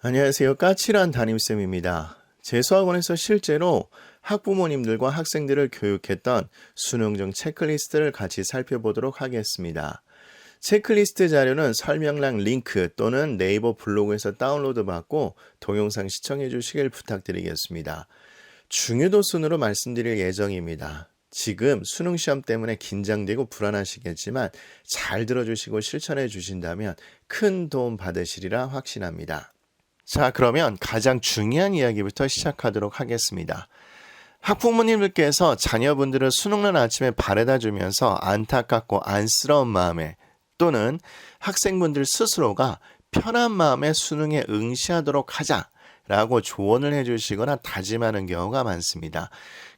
안녕하세요. 까칠한 담임쌤입니다. 재수학원에서 실제로 학부모님들과 학생들을 교육했던 수능정 체크리스트를 같이 살펴보도록 하겠습니다. 체크리스트 자료는 설명란 링크 또는 네이버 블로그에서 다운로드 받고 동영상 시청해 주시길 부탁드리겠습니다. 중요도 순으로 말씀드릴 예정입니다. 지금 수능 시험 때문에 긴장되고 불안하시겠지만 잘 들어주시고 실천해 주신다면 큰 도움 받으시리라 확신합니다. 자, 그러면 가장 중요한 이야기부터 시작하도록 하겠습니다. 학부모님들께서 자녀분들을 수능날 아침에 바래다 주면서 안타깝고 안쓰러운 마음에 또는 학생분들 스스로가 편한 마음에 수능에 응시하도록 하자라고 조언을 해주시거나 다짐하는 경우가 많습니다.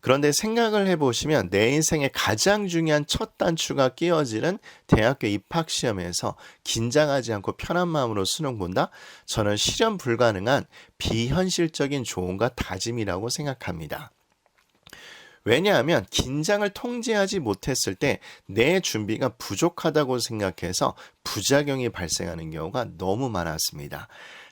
그런데 생각을 해보시면 내 인생의 가장 중요한 첫 단추가 끼어지는 대학교 입학시험에서 긴장하지 않고 편한 마음으로 수능 본다? 저는 실현 불가능한 비현실적인 조언과 다짐이라고 생각합니다. 왜냐하면 긴장을 통제하지 못했을 때 내 준비가 부족하다고 생각해서 부작용이 발생하는 경우가 너무 많았습니다.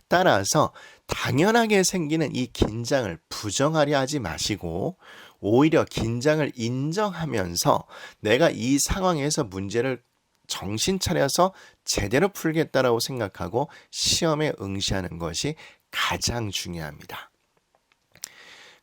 따라서 당연하게 생기는 이 긴장을 부정하려 하지 마시고 오히려 긴장을 인정하면서 내가 이 상황에서 문제를 정신 차려서 제대로 풀겠다라고 생각하고 시험에 응시하는 것이 가장 중요합니다.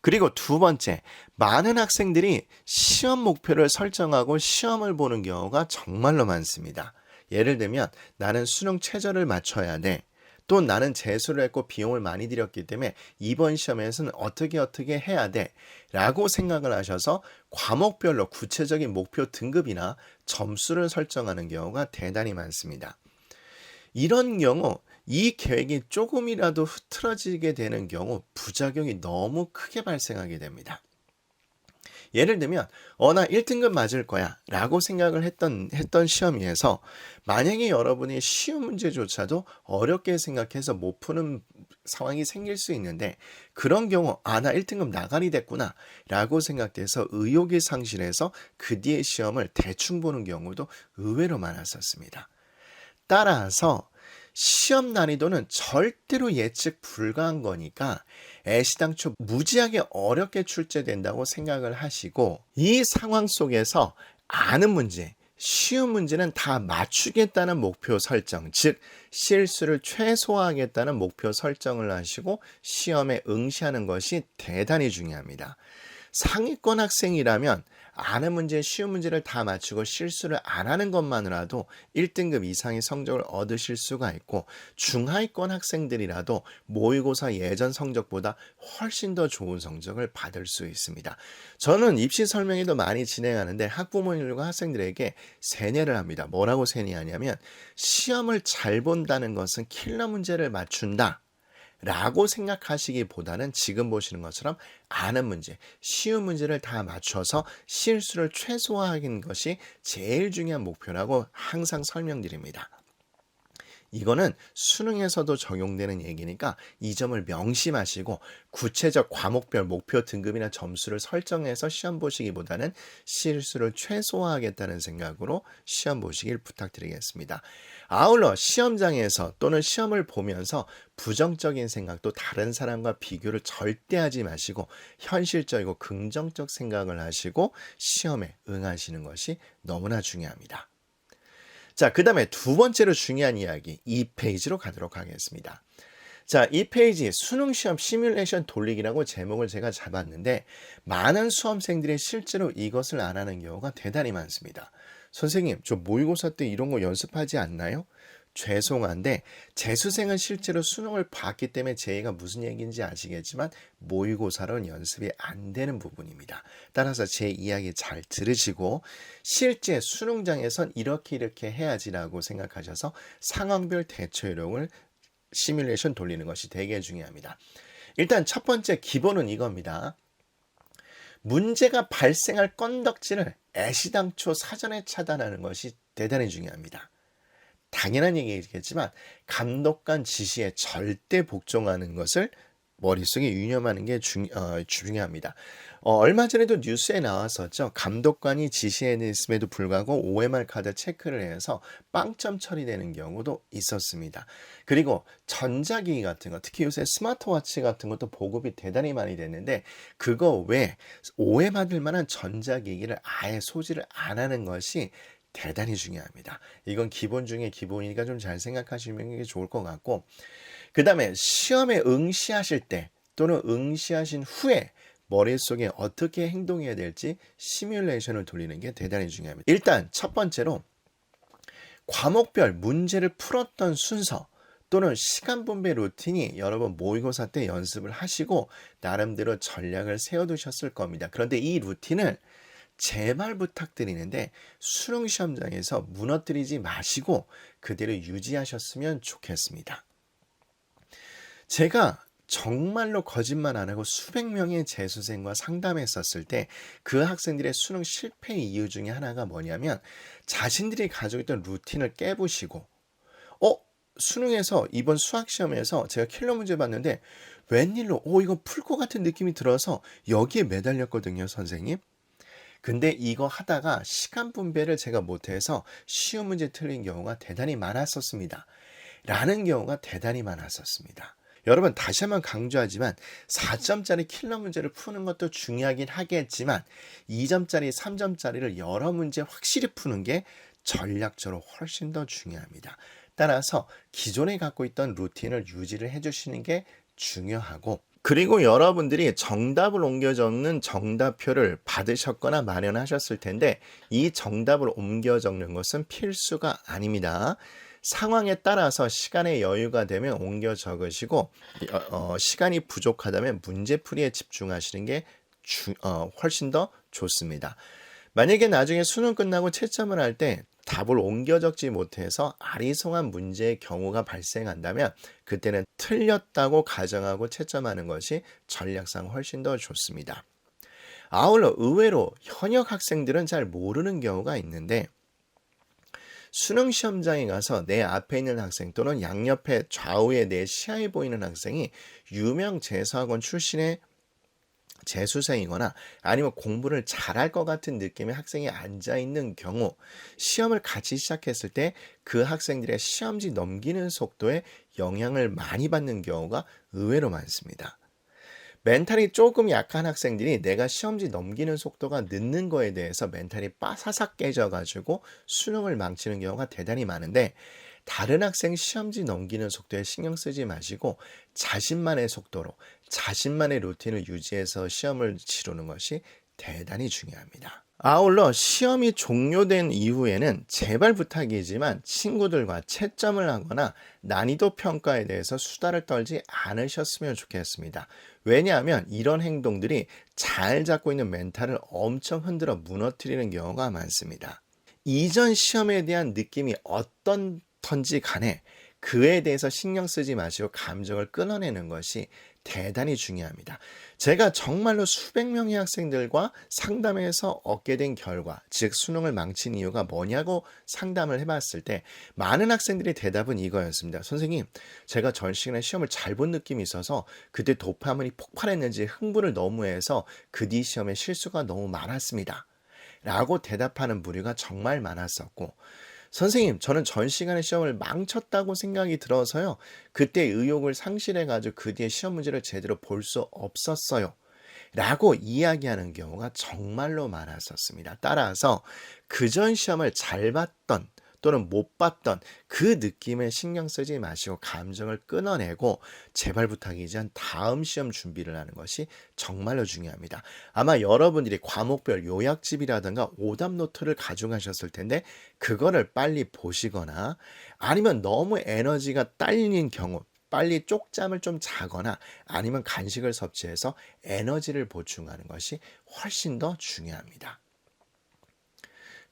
그리고 두 번째, 많은 학생들이 시험 목표를 설정하고 시험을 보는 경우가 정말로 많습니다. 예를 들면 나는 수능 최저를 맞춰야 돼. 또 나는 재수를 했고 비용을 많이 들였기 때문에 이번 시험에서는 어떻게 해야 돼 라고 생각을 하셔서 과목별로 구체적인 목표 등급이나 점수를 설정하는 경우가 대단히 많습니다. 이런 경우 이 계획이 조금이라도 흐트러지게 되는 경우 부작용이 너무 크게 발생하게 됩니다. 예를 들면 나 1등급 맞을 거야 라고 생각을 했던 시험에서 만약에 여러분이 쉬운 문제조차도 어렵게 생각해서 못 푸는 상황이 생길 수 있는데 그런 경우 나 1등급 나가리 됐구나 라고 생각돼서 의욕이 상실해서 그 뒤에 시험을 대충 보는 경우도 의외로 많았었습니다. 따라서 시험 난이도는 절대로 예측 불가한 거니까 애시당초 무지하게 어렵게 출제된다고 생각을 하시고 이 상황 속에서 아는 문제, 쉬운 문제는 다 맞추겠다는 목표 설정, 즉 실수를 최소화하겠다는 목표 설정을 하시고 시험에 응시하는 것이 대단히 중요합니다. 상위권 학생이라면 아는 문제, 쉬운 문제를 다 맞추고 실수를 안 하는 것만으로도 1등급 이상의 성적을 얻으실 수가 있고 중하위권 학생들이라도 모의고사 예전 성적보다 훨씬 더 좋은 성적을 받을 수 있습니다. 저는 입시 설명회도 많이 진행하는데 학부모님과 학생들에게 세뇌를 합니다. 뭐라고 세뇌하냐면 시험을 잘 본다는 것은 킬러 문제를 맞춘다 라고 생각하시기보다는 지금 보시는 것처럼 아는 문제, 쉬운 문제를 다 맞춰서 실수를 최소화하는 것이 제일 중요한 목표라고 항상 설명드립니다. 이거는 수능에서도 적용되는 얘기니까 이 점을 명심하시고 구체적 과목별 목표 등급이나 점수를 설정해서 시험 보시기보다는 실수를 최소화하겠다는 생각으로 시험 보시길 부탁드리겠습니다. 아울러 시험장에서 또는 시험을 보면서 부정적인 생각도 다른 사람과 비교를 절대 하지 마시고 현실적이고 긍정적 생각을 하시고 시험에 응하시는 것이 너무나 중요합니다. 자, 그 다음에 두 번째로 중요한 이야기 2페이지로 가도록 하겠습니다. 자, 이 페이지 수능시험 시뮬레이션 돌리기라고 제목을 제가 잡았는데 많은 수험생들이 실제로 이것을 안 하는 경우가 대단히 많습니다. 선생님, 저 모의고사 때 이런 거 연습하지 않나요? 죄송한데 재수생은 실제로 수능을 봤기 때문에 제 얘기가 무슨 얘기인지 아시겠지만 모의고사로는 연습이 안 되는 부분입니다. 따라서 제 이야기 잘 들으시고 실제 수능장에선 이렇게 해야지라고 생각하셔서 상황별 대처 요령을 시뮬레이션 돌리는 것이 되게 중요합니다. 일단 첫 번째 기본은 이겁니다. 문제가 발생할 건덕지를 애시당초 사전에 차단하는 것이 대단히 중요합니다. 당연한 얘기겠지만 감독관 지시에 절대 복종하는 것을 머릿속에 유념하는 게 중요합니다. 얼마 전에도 뉴스에 나왔었죠. 감독관이 지시했음에도 불구하고 OMR 카드 체크를 해서 빵점 처리되는 경우도 있었습니다. 그리고 전자기기 같은 거, 특히 요새 스마트워치 같은 것도 보급이 대단히 많이 됐는데 그거 외에 오해 받을 만한 전자기기를 아예 소지를 안 하는 것이 대단히 중요합니다. 이건 기본 중에 기본이니까 좀 잘 생각하시는 게 좋을 것 같고, 그 다음에 시험에 응시하실 때 또는 응시하신 후에 머릿속에 어떻게 행동해야 될지 시뮬레이션을 돌리는 게 대단히 중요합니다. 일단 첫 번째로 과목별 문제를 풀었던 순서 또는 시간 분배 루틴이 여러분 모의고사 때 연습을 하시고 나름대로 전략을 세워두셨을 겁니다. 그런데 이 루틴을 제발 부탁드리는데 수능 시험장에서 무너뜨리지 마시고 그대로 유지하셨으면 좋겠습니다. 제가 정말로 거짓말 안 하고 수백 명의 재수생과 상담했었을 때 그 학생들의 수능 실패 이유 중에 하나가 뭐냐면 자신들이 가지고 있던 루틴을 깨부시고 수능에서 이번 수학 시험에서 제가 킬러 문제 봤는데 웬일로 이거 풀 것 같은 느낌이 들어서 여기에 매달렸거든요, 선생님. 근데 이거 하다가 시간 분배를 제가 못해서 시험 문제 틀린 경우가 대단히 많았었습니다. 라는 경우가 대단히 많았었습니다. 여러분 다시 한번 강조하지만 4점짜리 킬러 문제를 푸는 것도 중요하긴 하겠지만 2점짜리, 3점짜리를 여러 문제 확실히 푸는 게 전략적으로 훨씬 더 중요합니다. 따라서 기존에 갖고 있던 루틴을 유지를 해주시는 게 중요하고, 그리고 여러분들이 정답을 옮겨 적는 정답표를 받으셨거나 마련하셨을 텐데 이 정답을 옮겨 적는 것은 필수가 아닙니다. 상황에 따라서 시간의 여유가 되면 옮겨 적으시고 시간이 부족하다면 문제풀이에 집중하시는 게 훨씬 더 좋습니다. 만약에 나중에 수능 끝나고 채점을 할 때 답을 옮겨 적지 못해서 아리송한 문제의 경우가 발생한다면 그때는 틀렸다고 가정하고 채점하는 것이 전략상 훨씬 더 좋습니다. 아울러 의외로 현역 학생들은 잘 모르는 경우가 있는데 수능 시험장에 가서 내 앞에 있는 학생 또는 양옆에 좌우에 내 시야에 보이는 학생이 유명 재수학원 출신의 재수생이거나 아니면 공부를 잘할 것 같은 느낌의 학생이 앉아있는 경우 시험을 같이 시작했을 때 그 학생들의 시험지 넘기는 속도에 영향을 많이 받는 경우가 의외로 많습니다. 멘탈이 조금 약한 학생들이 내가 시험지 넘기는 속도가 늦는 거에 대해서 멘탈이 빠사삭 깨져가지고 수능을 망치는 경우가 대단히 많은데 다른 학생 시험지 넘기는 속도에 신경 쓰지 마시고 자신만의 속도로 자신만의 루틴을 유지해서 시험을 치르는 것이 대단히 중요합니다. 아울러 시험이 종료된 이후에는 제발 부탁이지만 친구들과 채점을 하거나 난이도 평가에 대해서 수다를 떨지 않으셨으면 좋겠습니다. 왜냐하면 이런 행동들이 잘 잡고 있는 멘탈을 엄청 흔들어 무너뜨리는 경우가 많습니다. 이전 시험에 대한 느낌이 어떤지 간에 그에 대해서 신경 쓰지 마시고 감정을 끊어내는 것이 대단히 중요합니다. 제가 정말로 수백 명의 학생들과 상담해서 얻게 된 결과, 즉 수능을 망친 이유가 뭐냐고 상담을 해봤을 때 많은 학생들의 대답은 이거였습니다. 선생님, 제가 전 시간에 시험을 잘 본 느낌이 있어서 그때 도파민이 폭발했는지 흥분을 너무 해서 그 뒤 시험에 실수가 너무 많았습니다. 라고 대답하는 부류가 정말 많았었고, 선생님, 저는 전 시간에 시험을 망쳤다고 생각이 들어서요. 그때 의욕을 상실해가지고 그 뒤에 시험 문제를 제대로 볼 수 없었어요. 라고 이야기하는 경우가 정말로 많았었습니다. 따라서 그전 시험을 잘 봤던 또는 못 봤던 그 느낌에 신경 쓰지 마시고 감정을 끊어내고 제발 부탁이지만 다음 시험 준비를 하는 것이 정말로 중요합니다. 아마 여러분들이 과목별 요약집이라든가 오답 노트를 가져가셨을 텐데 그거를 빨리 보시거나 아니면 너무 에너지가 딸리는 경우 빨리 쪽잠을 좀 자거나 아니면 간식을 섭취해서 에너지를 보충하는 것이 훨씬 더 중요합니다.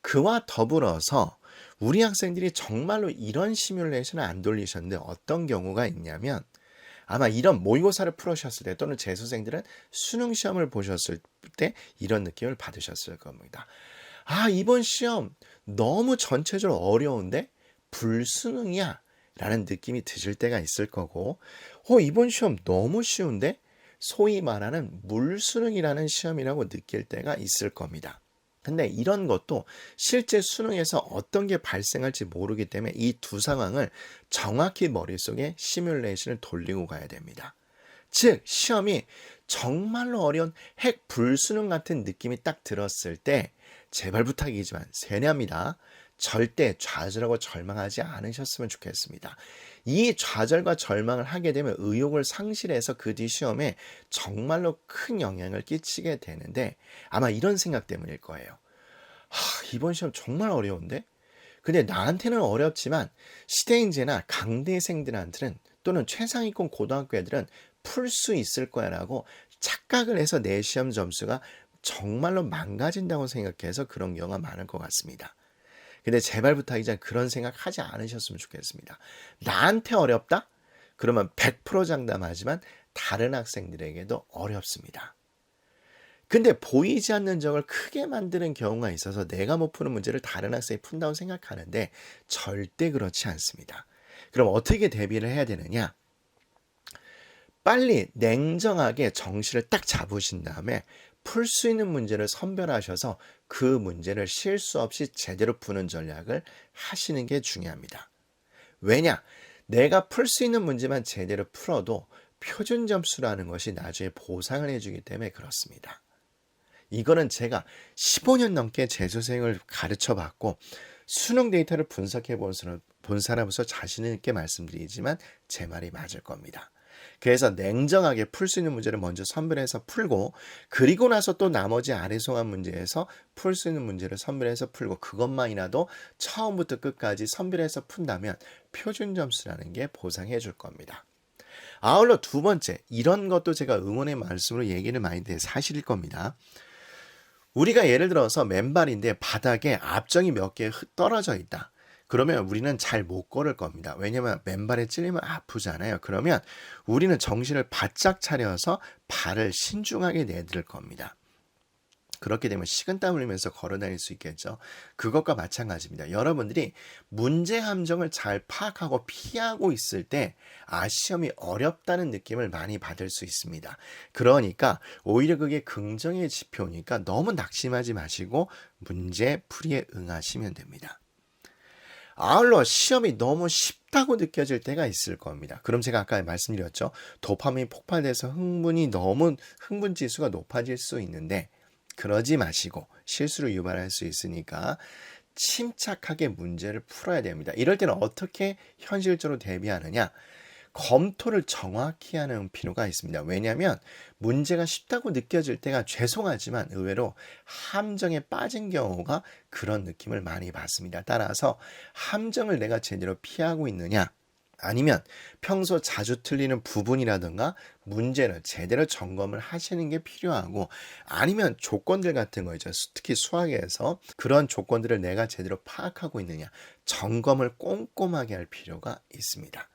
그와 더불어서 우리 학생들이 정말로 이런 시뮬레이션을 안 돌리셨는데 어떤 경우가 있냐면 아마 이런 모의고사를 풀으셨을 때 또는 재수생들은 수능 시험을 보셨을 때 이런 느낌을 받으셨을 겁니다. 이번 시험 너무 전체적으로 어려운데 불수능이야 라는 느낌이 드실 때가 있을 거고 이번 시험 너무 쉬운데? 소위 말하는 물수능이라는 시험이라고 느낄 때가 있을 겁니다. 근데 이런 것도 실제 수능에서 어떤 게 발생할지 모르기 때문에 이 두 상황을 정확히 머릿속에 시뮬레이션을 돌리고 가야 됩니다. 즉, 시험이 정말로 어려운 핵 불수능 같은 느낌이 딱 들었을 때 제발 부탁이지만 세뇌합니다. 절대 좌절하고 절망하지 않으셨으면 좋겠습니다. 이 좌절과 절망을 하게 되면 의욕을 상실해서 그 뒤 시험에 정말로 큰 영향을 끼치게 되는데 아마 이런 생각 때문일 거예요. 이번 시험 정말 어려운데? 근데 나한테는 어렵지만 시대인재나 강대생들한테는 또는 최상위권 고등학교 애들은 풀 수 있을 거야 라고 착각을 해서 내 시험 점수가 정말로 망가진다고 생각해서 그런 경우가 많을 것 같습니다. 근데 제발 부탁이지만 그런 생각 하지 않으셨으면 좋겠습니다. 나한테 어렵다? 그러면 100% 장담하지만 다른 학생들에게도 어렵습니다. 근데 보이지 않는 적을 크게 만드는 경우가 있어서 내가 못 푸는 문제를 다른 학생이 푼다고 생각하는데 절대 그렇지 않습니다. 그럼 어떻게 대비를 해야 되느냐? 빨리 냉정하게 정신을 딱 잡으신 다음에 풀 수 있는 문제를 선별하셔서 그 문제를 실수 없이 제대로 푸는 전략을 하시는 게 중요합니다. 왜냐? 내가 풀 수 있는 문제만 제대로 풀어도 표준 점수라는 것이 나중에 보상을 해주기 때문에 그렇습니다. 이거는 제가 15년 넘게 재수생을 가르쳐 봤고 수능 데이터를 분석해 본 사람으로서 자신 있게 말씀드리지만 제 말이 맞을 겁니다. 그래서 냉정하게 풀 수 있는 문제를 먼저 선별해서 풀고 그리고 나서 또 나머지 아리송한 문제에서 풀 수 있는 문제를 선별해서 풀고 그것만이라도 처음부터 끝까지 선별해서 푼다면 표준 점수라는 게 보상해 줄 겁니다. 아울러 두 번째, 이런 것도 제가 응원의 말씀으로 얘기를 많이 해 사실일 겁니다. 우리가 예를 들어서 맨발인데 바닥에 앞정이 몇 개 떨어져 있다. 그러면 우리는 잘 못 걸을 겁니다. 왜냐면 맨발에 찔리면 아프잖아요. 그러면 우리는 정신을 바짝 차려서 발을 신중하게 내들 겁니다. 그렇게 되면 식은땀 흘리면서 걸어 다닐 수 있겠죠. 그것과 마찬가지입니다. 여러분들이 문제 함정을 잘 파악하고 피하고 있을 때 시험이 어렵다는 느낌을 많이 받을 수 있습니다. 그러니까 오히려 그게 긍정의 지표니까 너무 낙심하지 마시고 문제 풀이에 응하시면 됩니다. 아울러 시험이 너무 쉽다고 느껴질 때가 있을 겁니다. 그럼 제가 아까 말씀드렸죠. 도파민이 폭발돼서 흥분 지수가 높아질 수 있는데 그러지 마시고 실수를 유발할 수 있으니까 침착하게 문제를 풀어야 됩니다. 이럴 때는 어떻게 현실적으로 대비하느냐? 검토를 정확히 하는 필요가 있습니다. 왜냐하면 문제가 쉽다고 느껴질 때가 죄송하지만 의외로 함정에 빠진 경우가 그런 느낌을 많이 받습니다. 따라서 함정을 내가 제대로 피하고 있느냐? 아니면 평소 자주 틀리는 부분이라든가 문제를 제대로 점검을 하시는 게 필요하고 아니면 조건들 같은 거 있죠. 특히 수학에서 그런 조건들을 내가 제대로 파악하고 있느냐 점검을 꼼꼼하게 할 필요가 있습니다.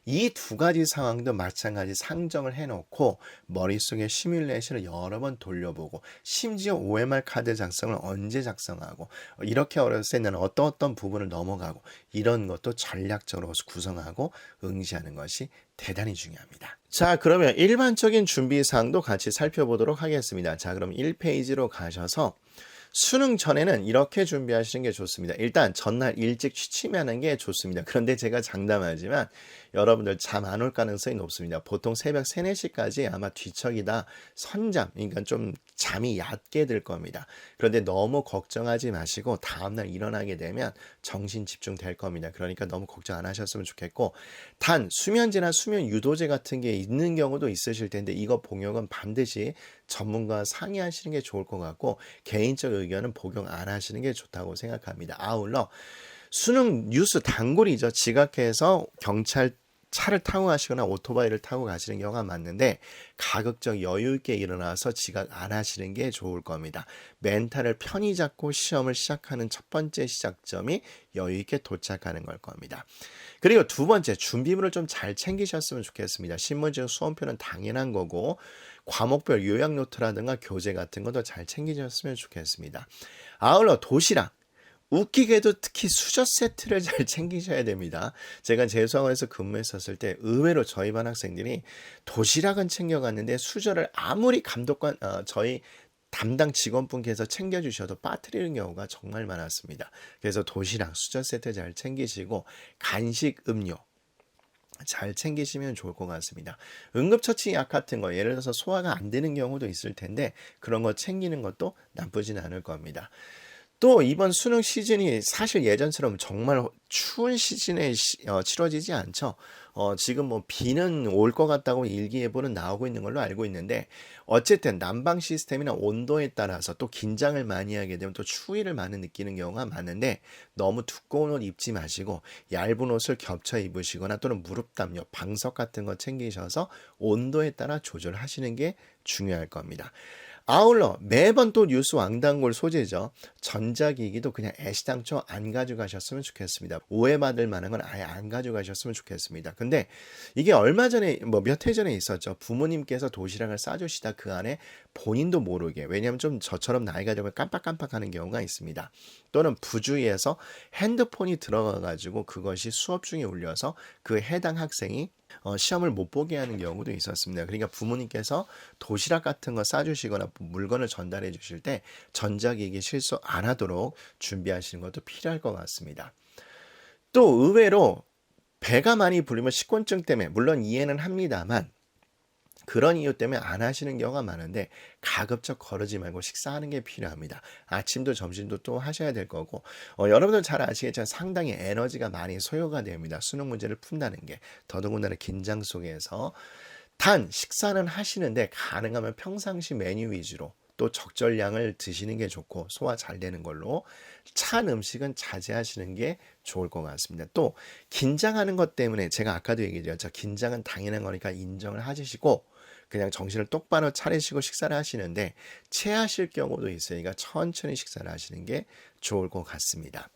이 두 가지 상황도 마찬가지 상정을 해놓고 머릿속에 시뮬레이션을 여러 번 돌려보고 심지어 OMR 카드 작성을 언제 작성하고 이렇게 어렸을 때는 어떤 부분을 넘어가고 이런 것도 전략적으로 구성하고 응시하는 것이 대단히 중요합니다. 자, 그러면 일반적인 준비사항도 같이 살펴보도록 하겠습니다. 자, 그럼 1페이지로 가셔서 수능 전에는 이렇게 준비하시는 게 좋습니다. 일단 전날 일찍 취침하는 게 좋습니다. 그런데 제가 장담하지만 여러분들 잠 안 올 가능성이 높습니다. 보통 새벽 3, 4시까지 아마 뒤척이다 선잠, 그러니까 좀 잠이 얕게 들 겁니다. 그런데 너무 걱정하지 마시고 다음날 일어나게 되면 정신 집중될 겁니다. 그러니까 너무 걱정 안 하셨으면 좋겠고 단 수면제나 수면 유도제 같은 게 있는 경우도 있으실 텐데 이거 복용은 반드시 전문가와 상의하시는 게 좋을 것 같고 개인적 의견은 복용 안 하시는 게 좋다고 생각합니다. 아울러 수능 뉴스 단골이죠. 지각해서 경찰 차를 타고 가시거나 오토바이를 타고 가시는 경우가 많은데 가급적 여유 있게 일어나서 지각 안 하시는 게 좋을 겁니다. 멘탈을 편히 잡고 시험을 시작하는 첫 번째 시작점이 여유 있게 도착하는 걸 겁니다. 그리고 두 번째, 준비물을 좀 잘 챙기셨으면 좋겠습니다. 신문지나 수험표는 당연한 거고 과목별 요약 노트라든가 교재 같은 것도 잘 챙기셨으면 좋겠습니다. 아울러 도시락, 웃기게도 특히 수저 세트를 잘 챙기셔야 됩니다. 제가 재수학원에서 근무했었을 때 의외로 저희 반 학생들이 도시락은 챙겨갔는데 수저를 아무리 감독관 저희 담당 직원분께서 챙겨주셔도 빠뜨리는 경우가 정말 많았습니다. 그래서 도시락, 수저 세트 잘 챙기시고 간식, 음료 잘 챙기시면 좋을 것 같습니다. 응급처치 약 같은 거 예를 들어서 소화가 안 되는 경우도 있을 텐데 그런 거 챙기는 것도 나쁘진 않을 겁니다. 또 이번 수능 시즌이 사실 예전처럼 정말 추운 시즌에 치러지지 않죠. 지금 뭐 비는 올 것 같다고 일기예보는 나오고 있는 걸로 알고 있는데 어쨌든 난방 시스템이나 온도에 따라서 또 긴장을 많이 하게 되면 또 추위를 많이 느끼는 경우가 많은데 너무 두꺼운 옷 입지 마시고 얇은 옷을 겹쳐 입으시거나 또는 무릎 담요, 방석 같은 거 챙기셔서 온도에 따라 조절하시는 게 중요할 겁니다. 아울러 매번 또 뉴스 왕단골 소재죠. 전자기기도 그냥 애시당초 안 가져가셨으면 좋겠습니다. 오해받을 만한 건 아예 안 가져가셨으면 좋겠습니다. 근데 이게 얼마 전에 뭐 몇 해 전에 있었죠. 부모님께서 도시락을 싸주시다 그 안에 본인도 모르게 왜냐하면 좀 저처럼 나이가 들면 깜빡깜빡하는 경우가 있습니다. 또는 부주의해서 핸드폰이 들어가가지고 그것이 수업 중에 울려서 그 해당 학생이 시험을 못 보게 하는 경우도 있었습니다. 그러니까 부모님께서 도시락 같은 거 싸주시거나 물건을 전달해 주실 때 전자기기 실수 안 하도록 준비하시는 것도 필요할 것 같습니다. 또 의외로 배가 많이 부르면 식곤증 때문에 물론 이해는 합니다만 그런 이유 때문에 안 하시는 경우가 많은데 가급적 거르지 말고 식사하는 게 필요합니다. 아침도 점심도 또 하셔야 될 거고 여러분들 잘 아시겠지만 상당히 에너지가 많이 소요가 됩니다. 수능 문제를 푼다는 게 더더군다나 긴장 속에서 단 식사는 하시는데 가능하면 평상시 메뉴 위주로 또 적절량을 드시는 게 좋고 소화 잘 되는 걸로 찬 음식은 자제하시는 게 좋을 것 같습니다. 또 긴장하는 것 때문에 제가 아까도 얘기드렸죠. 긴장은 당연한 거니까 인정을 하시고 그냥 정신을 똑바로 차리시고 식사를 하시는데 체하실 경우도 있으니까 천천히 식사를 하시는 게 좋을 것 같습니다.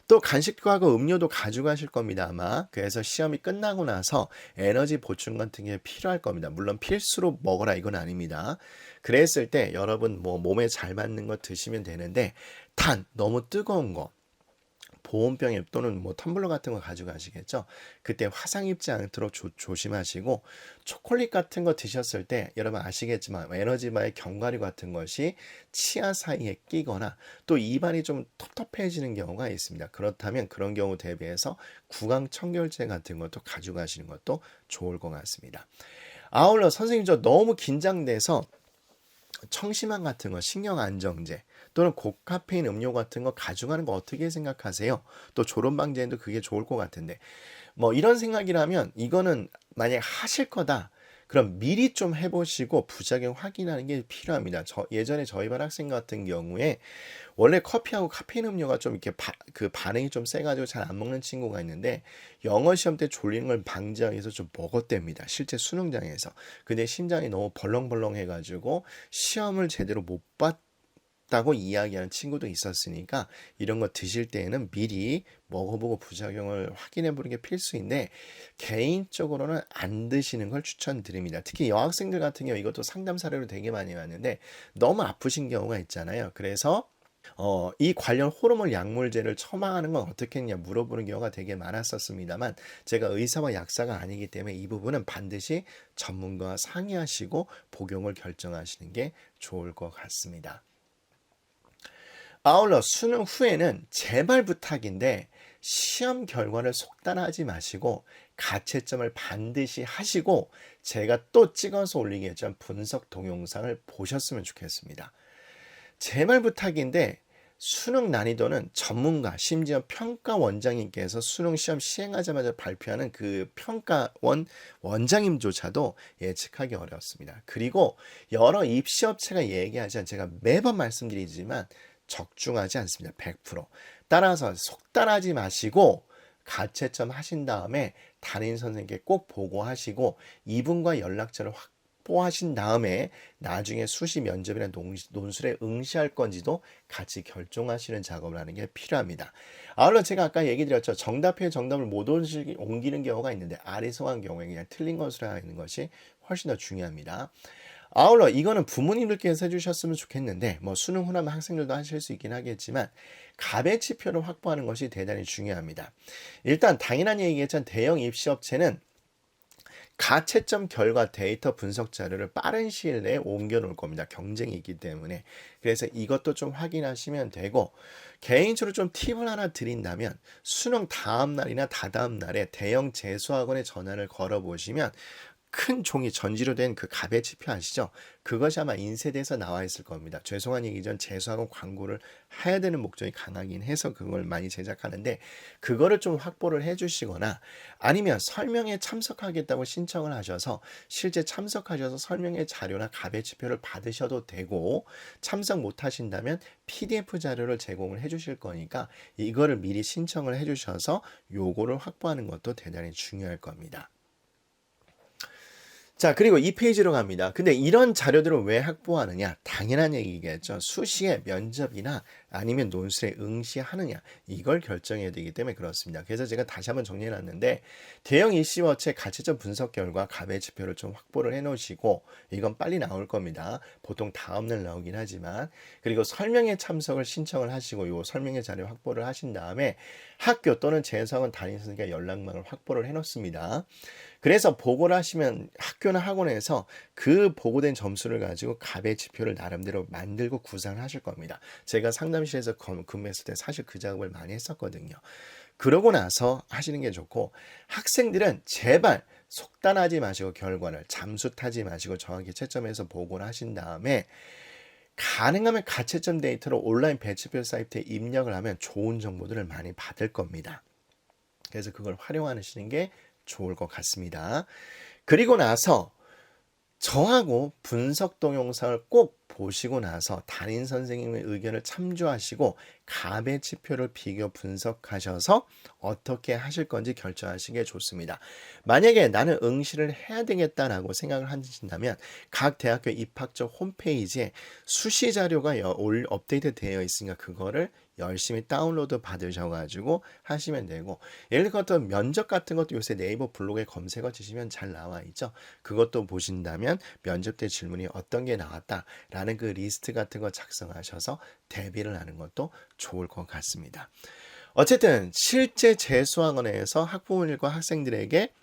또 간식하고 음료도 가져가실 겁니다, 아마. 그래서 시험이 끝나고 나서 에너지 보충 같은 게 필요할 겁니다. 물론 필수로 먹어라 이건 아닙니다. 그랬을 때 여러분 뭐 몸에 잘 맞는 거 드시면 되는데 단 너무 뜨거운 거 보온병에 또는 뭐 텀블러 같은 거 가져가시겠죠. 그때 화상 입지 않도록 조심하시고 초콜릿 같은 거 드셨을 때 여러분 아시겠지만 에너지바의 견과류 같은 것이 치아 사이에 끼거나 또 입안이 좀 텁텁해지는 경우가 있습니다. 그렇다면 그런 경우 대비해서 구강 청결제 같은 것도 가져가시는 것도 좋을 것 같습니다. 아울러 선생님 저 너무 긴장돼서 청심환 같은 거, 신경안정제 또는 고카페인 음료 같은 거 가져가는 거 어떻게 생각하세요? 또 졸음방지에도 그게 좋을 것 같은데 뭐 이런 생각이라면 이거는 만약 하실 거다. 그럼 미리 좀 해보시고 부작용 확인하는 게 필요합니다. 예전에 저희 반 학생 같은 경우에 원래 커피하고 카페인 음료가 좀 이렇게 그 반응이 좀 세가지고 잘 안 먹는 친구가 있는데 영어 시험 때 졸리는 걸 방지하기 위해서 좀 먹었답니다. 실제 수능장에서. 근데 심장이 너무 벌렁벌렁 해가지고 시험을 제대로 못 봤다고 이야기하는 친구도 있었으니까 이런 거 드실 때에는 미리 먹어보고 부작용을 확인해 보는 게 필수인데 개인적으로는 안 드시는 걸 추천드립니다. 특히 여학생들 같은 경우 이것도 상담 사례로 되게 많이 왔는데 너무 아프신 경우가 있잖아요. 그래서 이 관련 호르몬 약물제를 처방하는 건 어떻게 했냐 물어보는 경우가 되게 많았었습니다만 제가 의사와 약사가 아니기 때문에 이 부분은 반드시 전문가와 상의하시고 복용을 결정하시는 게 좋을 것 같습니다. 아울러 수능 후에는 제발 부탁인데 시험 결과를 속단하지 마시고 가채점을 반드시 하시고 제가 또 찍어서 올리겠지만 분석 동영상을 보셨으면 좋겠습니다. 제발 부탁인데 수능 난이도는 전문가 심지어 평가 원장님께서 수능 시험 시행하자마자 발표하는 그 평가원 원장님조차도 예측하기 어렵습니다. 그리고 여러 입시업체가 얘기하지만 제가 매번 말씀드리지만 적중하지 않습니다. 100%. 따라서 속단하지 마시고 가채점 하신 다음에 담임 선생님께 꼭 보고하시고 이분과 연락처를 확보하신 다음에 나중에 수시 면접이나 논술에 응시할 건지도 같이 결정하시는 작업을 하는 게 필요합니다. 아울러 제가 아까 얘기 드렸죠. 정답에 정답을 못 옮기는 경우가 있는데 아리송한 경우에 그냥 틀린 것으로 하는 것이 훨씬 더 중요합니다. 아울러 이거는 부모님들께서 해주셨으면 좋겠는데 뭐 수능 후라면 학생들도 하실 수 있긴 하겠지만 가배지표를 확보하는 것이 대단히 중요합니다. 일단 당연한 얘기겠지만 대형 입시업체는 가채점 결과 데이터 분석 자료를 빠른 시일 내에 옮겨 놓을 겁니다. 경쟁이 있기 때문에. 그래서 이것도 좀 확인하시면 되고, 개인적으로 좀 팁을 하나 드린다면 수능 다음 날이나 다다음 날에 대형 재수학원에 전화를 걸어 보시면 큰 종이 전지로 된 그 가배지표 아시죠? 그것이 아마 인쇄돼서 나와 있을 겁니다. 죄송한 얘기지만 재수학원 광고를 해야 되는 목적이 강하긴 해서 그걸 많이 제작하는데 그거를 좀 확보를 해주시거나 아니면 설명회 참석하겠다고 신청을 하셔서 실제 참석하셔서 설명회 자료나 가배지표를 받으셔도 되고 참석 못 하신다면 PDF 자료를 제공을 해주실 거니까 이거를 미리 신청을 해주셔서 요거를 확보하는 것도 대단히 중요할 겁니다. 자, 그리고 이 페이지로 갑니다. 근데 이런 자료들을 왜 확보하느냐? 당연한 얘기겠죠. 수시에 면접이나 아니면 논술에 응시하느냐. 이걸 결정해야 되기 때문에 그렇습니다. 그래서 제가 다시 한번 정리해 놨는데 대형 입시업체 가채점 분석 결과 가배지표를 좀 확보를 해 놓으시고 이건 빨리 나올 겁니다. 보통 다음날 나오긴 하지만 그리고 설명회 참석을 신청을 하시고 요 설명회 자료 확보를 하신 다음에 학교 또는 재수학원 담임 선생님과 연락망을 확보를 해 놓습니다. 그래서 보고를 하시면 학교나 학원에서 그 보고된 점수를 가지고 가배지표를 나름대로 만들고 구상을 하실 겁니다. 제가 상담실에서 근무했을 때 사실 그 작업을 많이 했었거든요. 그러고 나서 하시는 게 좋고 학생들은 제발 속단하지 마시고 결과를 잠수 타지 마시고 정확히 채점해서 보고를 하신 다음에 가능하면 가채점 데이터로 온라인 배치표 사이트에 입력을 하면 좋은 정보들을 많이 받을 겁니다. 그래서 그걸 활용하시는 게 좋을 것 같습니다. 그리고 나서 저하고 분석 동영상을 꼭 보시고 나서 담임 선생님의 의견을 참조하시고 가배지표를 비교 분석하셔서 어떻게 하실 건지 결정하시는 게 좋습니다. 만약에 나는 응시를 해야 되겠다라고 생각을 하신다면 각 대학교 입학처 홈페이지에 수시 자료가 업데이트 되어 있으니까 그거를 열심히 다운로드 받으셔가지고 하시면 되고 예를 들어 면접 같은 것도 요새 네이버 블로그에 검색어 치시면 잘 나와 있죠. 그것도 보신다면 면접 때 질문이 어떤 게 나왔다라는 그 리스트 같은 거 작성하셔서 대비를 하는 것도 좋을 것 같습니다. 어쨌든 실제 재수학원에서 학부모님과 학생들에게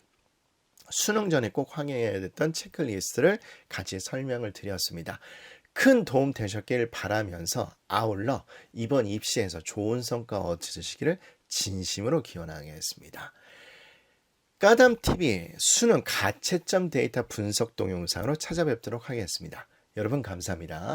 수능 전에 꼭 확인해야 됐던 체크리스트를 같이 설명을 드렸습니다. 큰 도움 되셨길 바라면서 아울러 이번 입시에서 좋은 성과 얻으시기를 진심으로 기원하겠습니다. 까담TV 수능 가채점 데이터 분석 동영상으로 찾아뵙도록 하겠습니다. 여러분 감사합니다.